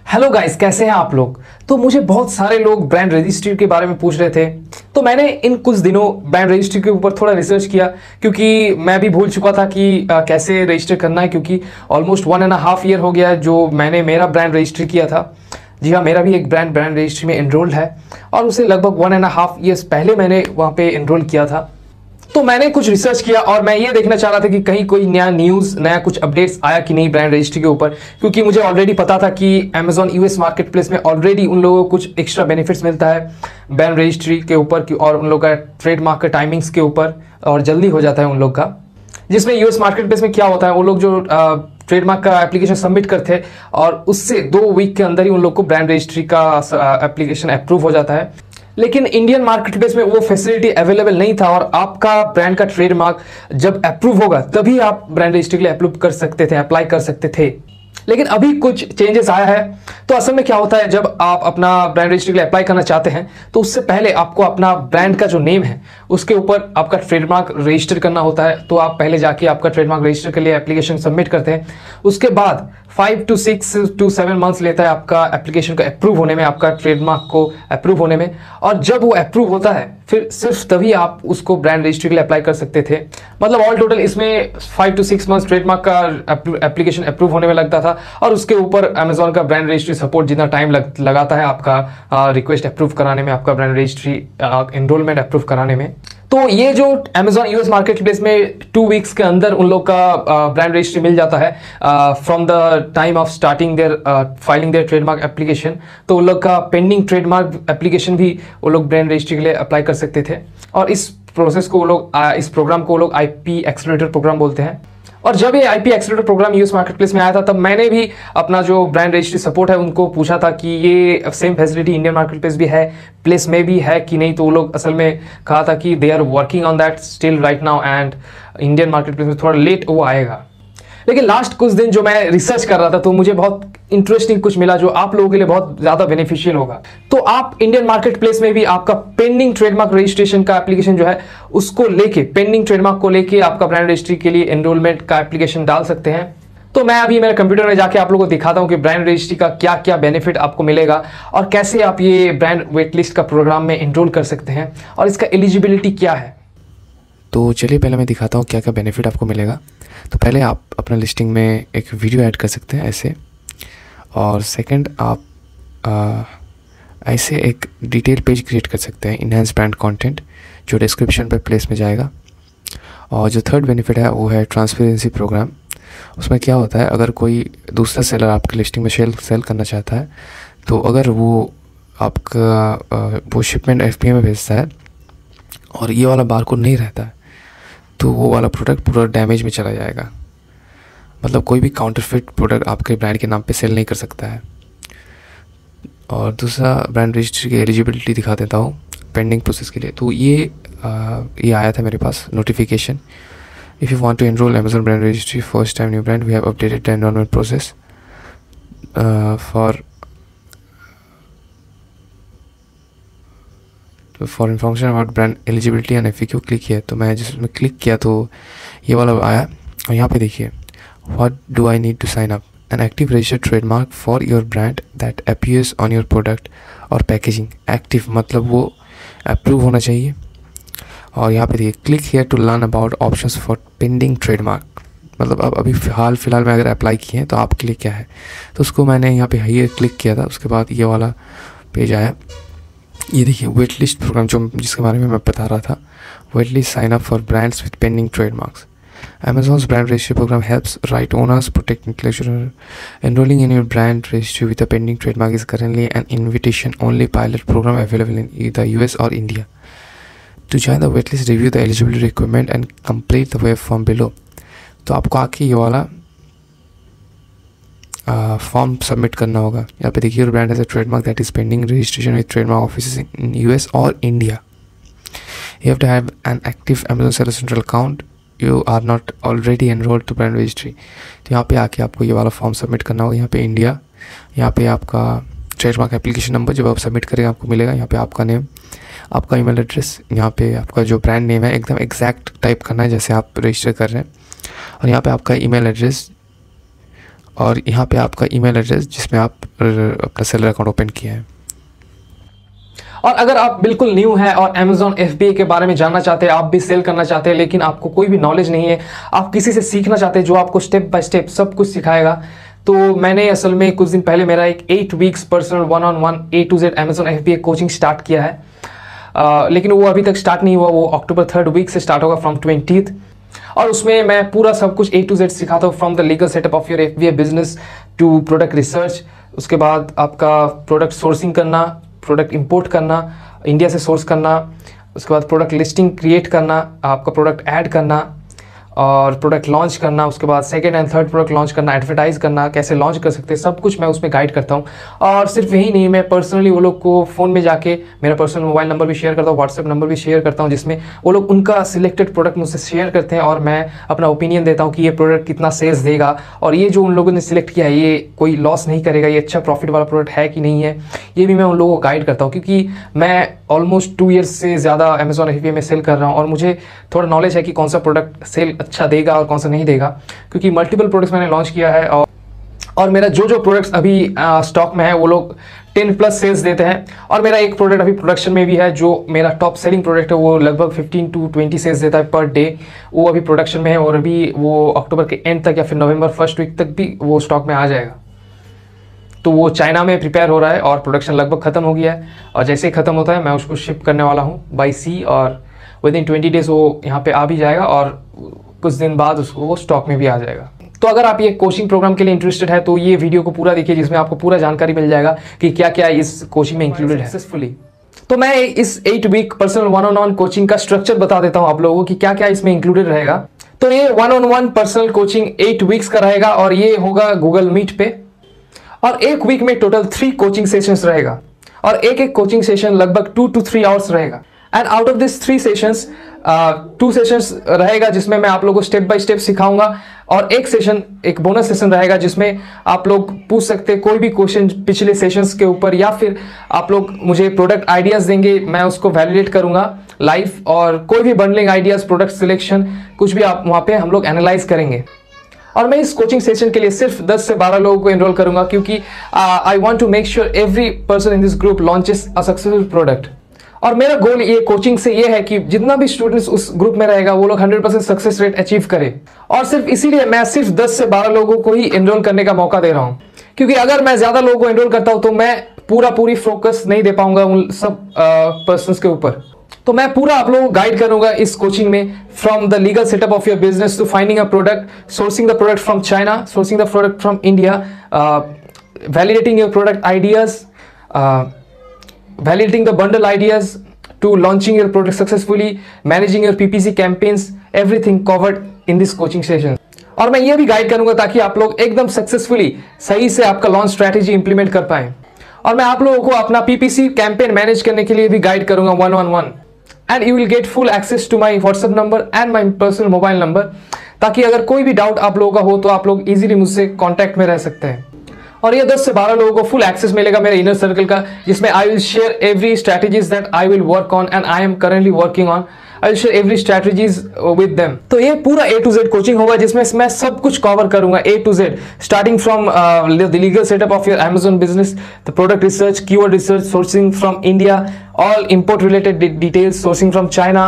Hello guys, कैसे हैं आप लोग। तो मुझे बहुत सारे लोग ब्रांड रजिस्ट्री के बारे में पूछ रहे थे, तो मैंने इन कुछ दिनों ब्रांड रजिस्ट्री के ऊपर थोड़ा रिसर्च किया, क्योंकि मैं भी भूल चुका था कि कैसे रजिस्टर करना है। क्योंकि ऑलमोस्ट 1.5 ईयर हो गया है जो मैंने मेरा ब्रांड रजिस्ट्री किया था। जी हाँ, मेरा भी एक ब्रांड रजिस्ट्री में एनरोल्ड है और उसे लगभग 1.5 ईयर्स पहले मैंने वहाँ पे एनरोल किया था। तो मैंने कुछ रिसर्च किया और मैं ये देखना चाह रहा था कि कहीं कोई नया न्यूज़, नया कुछ अपडेट्स आया कि नहीं ब्रांड रजिस्ट्री के ऊपर। क्योंकि मुझे ऑलरेडी पता था कि अमेजॉन यूएस मार्केट प्लेस में ऑलरेडी उन लोगों को कुछ एक्स्ट्रा बेनिफिट्स मिलता है ब्रांड रजिस्ट्री के ऊपर और उन लोगों का ट्रेडमार्क का टाइमिंग्स के ऊपर, और जल्दी हो जाता है उन लोग का। जिसमें यूएस मार्केट प्लेस में क्या होता है, वो लोग जो ट्रेडमार्क का एप्लीकेशन सबमिट करते हैं और उससे 2 वीक के अंदर ही उन लोग को ब्रांड रजिस्ट्री का एप्लीकेशन अप्रूव हो जाता है। लेकिन इंडियन मार्केट प्लेस में वो फैसिलिटी अवेलेबल नहीं था और आपका ब्रांड का ट्रेडमार्क जब अप्रूव होगा तभी आप ब्रांड रजिस्ट्री के लिए अप्रूव कर सकते थे, अप्लाई कर सकते थे। लेकिन अभी कुछ चेंजेस आया है। तो असल में क्या होता है, जब आप अपना ब्रांड रजिस्ट्री के लिए अप्लाई करना चाहते हैं तो उससे पहले आपको अपना ब्रांड का जो नेम है उसके ऊपर आपका ट्रेडमार्क रजिस्टर करना होता है। तो आप पहले जाके आपका ट्रेडमार्क रजिस्टर के लिए एप्लीकेशन सबमिट करते हैं। उसके बाद 5 to 6 to 7 मंथ्स लेता है आपका एप्लीकेशन का अप्रूव होने में, आपका ट्रेडमार्क को अप्रूव होने में। और जब वो अप्रूव होता है फिर सिर्फ तभी आप उसको ब्रांड रजिस्ट्री के लिए अप्लाई कर सकते थे। मतलब ऑल टोटल इसमें 5 to 6 मंथ्स ट्रेडमार्क का एप्लीकेशन अप्रूव होने में लगता था और उसके ऊपर अमेजॉन का ब्रांड रजिस्ट्री सपोर्ट जितना टाइम लगाता है आपका रिक्वेस्ट अप्रूव कराने में, आपका ब्रांड रजिस्ट्री एनरोलमेंट अप्रूव कराने में। तो ये जो अमेजॉन यूएस मार्केट प्लेस में 2 वीक्स के अंदर उन लोग का ब्रांड रजिस्ट्री मिल जाता है from the time of starting their filing their trademark application. तो उन लोग का पेंडिंग ट्रेडमार्क एप्लीकेशन भी वो लोग ब्रांड रजिस्ट्री के लिए अप्लाई कर सकते थे। और इस प्रोसेस को वो लोग इस प्रोग्राम को वो लोग आईपी एक्सेलरेटर प्रोग्राम बोलते हैं। और जब ये IP accelerator program US market place में आया था तब मैंने भी अपना जो ब्रांड रजिस्ट्री सपोर्ट है उनको पूछा था कि ये same facility Indian market place में भी है कि नहीं। तो वो लोग असल में कहा था कि they are working on that still right now and Indian market place में थोड़ा लेट वो आएगा। लेकिन लास्ट कुछ दिन जो मैं रिसर्च कर रहा था तो मुझे बहुत इंटरेस्टिंग कुछ मिला जो आप लोगों के लिए बहुत ज़्यादा बेनिफिशियल होगा। तो आप इंडियन मार्केट प्लेस में भी आपका पेंडिंग ट्रेडमार्क रजिस्ट्रेशन का एप्लीकेशन जो है उसको लेके, पेंडिंग ट्रेडमार्क को लेके आपका ब्रांड रजिस्ट्री के लिए एनरोलमेंट का एप्लीकेशन डाल सकते हैं। तो मैं अभी मेरे कंप्यूटर में जाके आप लोगों को दिखाता हूँ कि ब्रांड रजिस्ट्री का क्या क्या बेनिफिट आपको मिलेगा और कैसे आप ये ब्रांड वेटलिस्ट का प्रोग्राम में एनरोल कर सकते हैं और इसका एलिजिबिलिटी क्या है। तो चलिए पहले मैं दिखाता हूँ क्या क्या बेनिफिट आपको मिलेगा। तो पहले आप अपना लिस्टिंग में एक वीडियो ऐड कर सकते हैं ऐसे, और सेकंड आप ऐसे एक डिटेल पेज क्रिएट कर सकते हैं, इनहेंस ब्रांड कंटेंट, जो डिस्क्रिप्शन पर प्लेस में जाएगा। और जो थर्ड बेनिफिट है वो है ट्रांसपेरेंसी प्रोग्राम। उसमें क्या होता है, अगर कोई दूसरा सेलर आपके लिस्टिंग में सेल करना चाहता है तो अगर वो आपका वो शिपमेंट एफपीए में भेजता है और ये वाला बारकोड नहीं रहता है तो वो वाला प्रोडक्ट पूरा डैमेज में चला जाएगा। मतलब कोई भी काउंटरफिट प्रोडक्ट आपके ब्रांड के नाम पे सेल नहीं कर सकता है। और दूसरा ब्रांड रजिस्ट्री की एलिजिबिलिटी दिखा देता हूँ पेंडिंग प्रोसेस के लिए। तो ये आया था मेरे पास notification, if you want to enrol Amazon brand registry first time new brand we have updated the enrollment process for information about brand eligibility and FAQ click किया। तो मैं जिसमें क्लिक किया तो ये वाला आया और यहाँ पे देखिए, what do I need to sign up, an active registered trademark for your brand that appears on your product और पैकेजिंग। एक्टिव मतलब वो अप्रूव होना चाहिए। और यहाँ पे देखिए, click here to learn about options for pending trademark. मतलब अब अभी हाल फिलहाल में अगर अप्लाई किए हैं तो आपके लिए क्या है। तो उसको मैंने यहाँ पे हाइयर क्लिक किया था। उसके बाद ये वाला पेज आया, ये देखिए वेट लिस्ट प्रोग्राम जो जिसके बारे में मैं बता रहा था, wait list sign up for brands with pending trademarks. Amazon's brand registry program helps right owners protect intellectual. Enrolling in your brand registry with a pending trademark is currently an invitation-only pilot program available in either US or India. To join the waitlist, review the eligibility requirement and complete the web form below. तो आपको आके ये वाला form submit करना होगा। यहाँ पे देखिए, your brand has a trademark that is pending registration with trademark office in US और India. You have to have an active Amazon seller central account, you are not already enrolled to brand registry. तो यहाँ पे आके आपको ये वाला form submit करना होगा। यहाँ पे इंडिया, यहाँ पे आपका ट्रेडमार्क एप्लीकेशन नंबर जब आप सबमिट करेंगे आपको मिलेगा। यहाँ पे आपका नेम, आपका ईमेल एड्रेस, यहाँ पे आपका जो ब्रांड नेम है एकदम एग्जैक्ट टाइप करना है जैसे आप रजिस्टर कर रहे हैं। और यहाँ पे आपका ईमेल एड्रेस और यहाँ पे आपका ईमेल एड्रेस जिसमें आप अपना सेलर अकाउंट ओपन किया है। और अगर आप बिल्कुल न्यू हैं और Amazon FBA के बारे में जानना चाहते हैं, आप भी सेल करना चाहते हैं लेकिन आपको कोई भी नॉलेज नहीं है, आप किसी से सीखना चाहते हैं जो आपको स्टेप बाय स्टेप सब कुछ सिखाएगा, तो मैंने असल में कुछ दिन पहले मेरा एक 8 weeks personal 1-on-1 A to Z Amazon FBA coaching start किया है। लेकिन वो अभी तक स्टार्ट नहीं हुआ, वो अक्टूबर 3rd वीक से स्टार्ट होगा फ्रॉम 20th। और उसमें मैं पूरा सब कुछ A to Z सिखाता हूँ, from the legal setup of your FBA business to product research, उसके बाद आपका प्रोडक्ट सोर्सिंग करना, प्रोडक्ट इंपोर्ट करना, इंडिया से सोर्स करना, उसके बाद प्रोडक्ट लिस्टिंग क्रिएट करना, आपका प्रोडक्ट ऐड करना और प्रोडक्ट लॉन्च करना, उसके बाद second and third product launch करना, एडवर्टाइज करना, कैसे लॉन्च कर सकते हैं, सब कुछ मैं उसमें गाइड करता हूँ। और सिर्फ यही नहीं, मैं पर्सनली वो लोग को फ़ोन में जाके मेरा पर्सनल मोबाइल नंबर भी शेयर करता हूँ, व्हाट्सएप नंबर भी शेयर करता हूँ, जिसमें वो लोग उनका सिलेक्टेड प्रोडक्ट मुझसे शेयर करते हैं और मैं अपना ओपिनियन देता हूँ कि ये प्रोडक्ट कितना सेल्स देगा और ये जो उन लोगों ने सिलेक्ट किया है ये कोई लॉस नहीं करेगा, ये अच्छा प्रॉफिट वाला प्रोडक्ट है कि नहीं है, ये भी मैं उन लोगों को गाइड करता हूँ। क्योंकि मैं ऑलमोस्ट 2 ईयर्स से ज़्यादा Amazon FBA में सेल कर रहा हूँ और मुझे थोड़ा नॉलेज है कि कौन सा प्रोडक्ट सेल अच्छा देगा और कौन सा नहीं देगा, क्योंकि मल्टीपल प्रोडक्ट्स मैंने लॉन्च किया है और मेरा जो प्रोडक्ट्स अभी स्टॉक में है वो लोग 10+ सेल्स देते हैं। और मेरा एक प्रोडक्ट अभी प्रोडक्शन में भी है जो मेरा टॉप सेलिंग प्रोडक्ट है, वो लगभग 15 to 20 सेल्स देता है पर डे, वो अभी प्रोडक्शन में है और अभी वो अक्टूबर के एंड तक या फिर नवंबर 1st वीक तक भी वो स्टॉक में आ जाएगा। तो वो चाइना में प्रिपेयर हो रहा है और प्रोडक्शन लगभग ख़त्म हो गया है और जैसे ही ख़त्म होता है मैं उसको शिप करने वाला हूँ बाई सी और विदिन 20 डेज़ वो यहाँ पे आ भी जाएगा और कुछ दिन बाद उसको वो स्टॉक में भी आ जाएगा। तो अगर आप ये कोचिंग प्रोग्राम के लिए इंटरेस्टेड है तो ये वीडियो को पूरा देखिए, जिसमें आपको पूरा जानकारी मिल जाएगा कि क्या क्या इस कोचिंग में इंक्लूडेड है सक्सेसफुली। तो मैं इस 8 वीक पर्सनल 1-on-1 कोचिंग का स्ट्रक्चर बता देता हूँ आप लोगों को कि क्या क्या इसमें इंक्लूडेड रहेगा। तो ये 1-on-1 पर्सनल कोचिंग 8 वीक्स का रहेगा और ये होगा गूगल मीट पे और एक वीक में टोटल 3 कोचिंग सेशंस रहेगा और एक कोचिंग सेशन लगभग 2 to 3 आवर्स रहेगा। And out of this 3 sessions 2 sessions रहेगा जिसमें मैं आप लोगों को स्टेप बाय स्टेप सिखाऊंगा और एक बोनस सेशन रहेगा जिसमें आप लोग पूछ सकते हैं कोई भी क्वेश्चन पिछले सेशंस के ऊपर, या फिर आप लोग मुझे प्रोडक्ट आइडियाज देंगे, मैं उसको वैलिडेट करूंगा लाइव, और कोई भी बंडलिंग आइडियाज, प्रोडक्ट सिलेक्शन, कुछ भी आप वहाँ पे हम लोग एनालाइज करेंगे। और मैं इस कोचिंग सेशन के लिए सिर्फ 10 से 12 लोगों को एनरोल करूंगा क्योंकि I want to make sure every person in this group launches a successful product. और मेरा गोल ये कोचिंग से ये है कि जितना भी स्टूडेंट्स उस ग्रुप में रहेगा वो लोग 100% सक्सेस रेट अचीव करें। और सिर्फ इसीलिए मैं सिर्फ 10 से 12 लोगों को ही एनरोल करने का मौका दे रहा हूँ, क्योंकि अगर मैं ज्यादा लोगों को एनरोल करता हूँ तो मैं पूरी फोकस नहीं दे पाऊंगा उन सब पर्सन्स के ऊपर। तो मैं पूरा आप लोगों को गाइड करूंगा इस कोचिंग में, from the legal setup of your business to finding a product, sourcing the product from China, sourcing the product from India, validating your product ideas, validating the bundle ideas, to launching your product successfully, managing your PPC campaigns, everything covered in this coaching session। और मैं ये भी guide करूंगा ताकि आप लोग एकदम successfully सही से आपका लॉन्च स्ट्रैटेजी इंप्लीमेंट कर पाए। और मैं आप लोगों को अपना PPC कैंपेन मैनेज करने के लिए भी गाइड करूंगा 1-on-1, and you will get full access to my WhatsApp number and my personal mobile number, ताकि अगर कोई भी डाउट आप लोगों का हो तो आप लोग इजीली मुझसे कॉन्टैक्ट में रह सकते हैं। और ये 10 से 12 लोगों को फुल एक्सेस मिलेगा मेरे इनर सर्कल का, जिसमें I will share every strategies that I will work on and I am currently working on. I will share every strategies with them. तो ये पूरा A to Z कोचिंग होगा जिसमें मैं सब कुछ कवर करूंगा A to Z, starting from the legal setup of your Amazon business, the product research, keyword research, sourcing from India, all import related details, sourcing from China,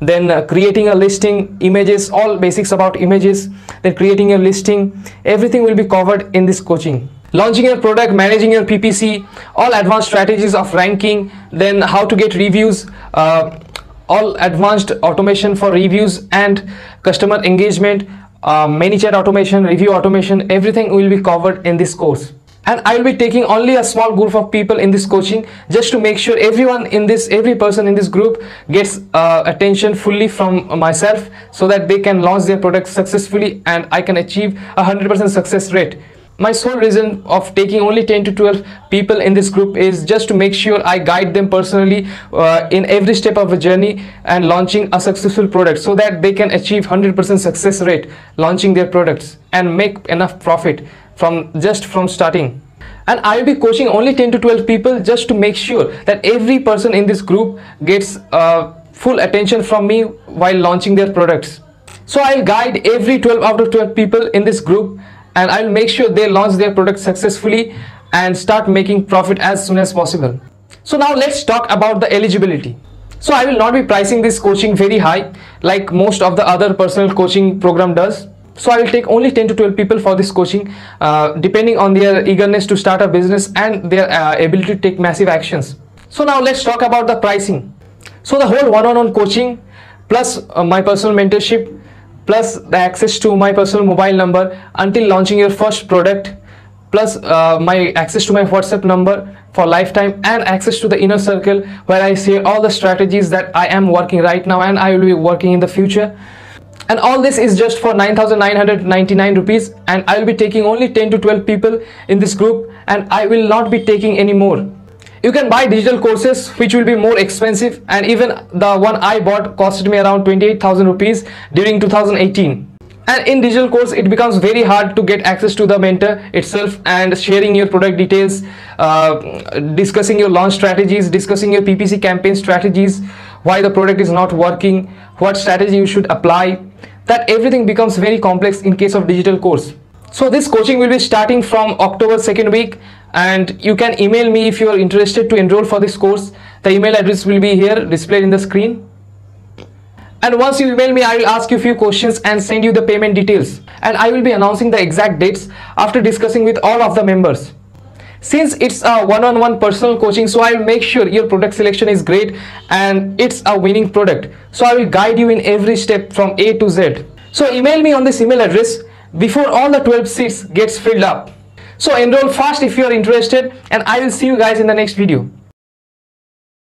then creating a listing, images, all basics about images, then creating a listing, everything will be covered in this coaching. Launching your product, managing your PPC, all advanced strategies of ranking, then how to get reviews, all advanced automation for reviews and customer engagement, ManyChat automation, review automation, everything will be covered in this course. And I will be taking only a small group of people in this coaching, just to make sure every person in this group gets attention fully from myself, so that they can launch their product successfully and I can achieve 100% success rate. My sole reason of taking only 10 to 12 people in this group is just to make sure I guide them personally in every step of the journey and launching a successful product, so that they can achieve 100% success rate launching their products and make enough profit from starting. And I will be coaching only 10 to 12 people, just to make sure that every person in this group gets full attention from me while launching their products. So I'll guide every 12 out of 12 people in this group and I'll make sure they launch their product successfully and start making profit as soon as possible. So now let's talk about the eligibility. So I will not be pricing this coaching very high like most of the other personal coaching program does. So I will take only 10 to 12 people for this coaching, depending on their eagerness to start a business and their ability to take massive actions. So now let's talk about the pricing. So the whole one-on-one coaching plus my personal mentorship plus the access to my personal mobile number until launching your first product, plus my access to my WhatsApp number for lifetime, and access to the inner circle where I share all the strategies that I am working right now and I will be working in the future. And all this is just for 9,999 rupees, and I will be taking only 10 to 12 people in this group, and I will not be taking any more. You can buy digital courses which will be more expensive, and even the one I bought costed me around 28,000 rupees during 2018. And in digital course it becomes very hard to get access to the mentor itself and sharing your product details, discussing your launch strategies, discussing your PPC campaign strategies, why the product is not working, what strategy you should apply. That everything becomes very complex in case of digital course. So this coaching will be starting from October 2nd week, and you can email me if you are interested to enroll for this course. The email address will be here displayed in the screen. And once you email me, I will ask you a few questions and send you the payment details. And I will be announcing the exact dates after discussing with all of the members. Since it's a one-on-one personal coaching, so I will make sure your product selection is great and it's a winning product. So I will guide you in every step from A to Z. So email me on this email address before all the 12 seats gets filled up. So enroll fast if you are interested, and I will see you guys in the next video.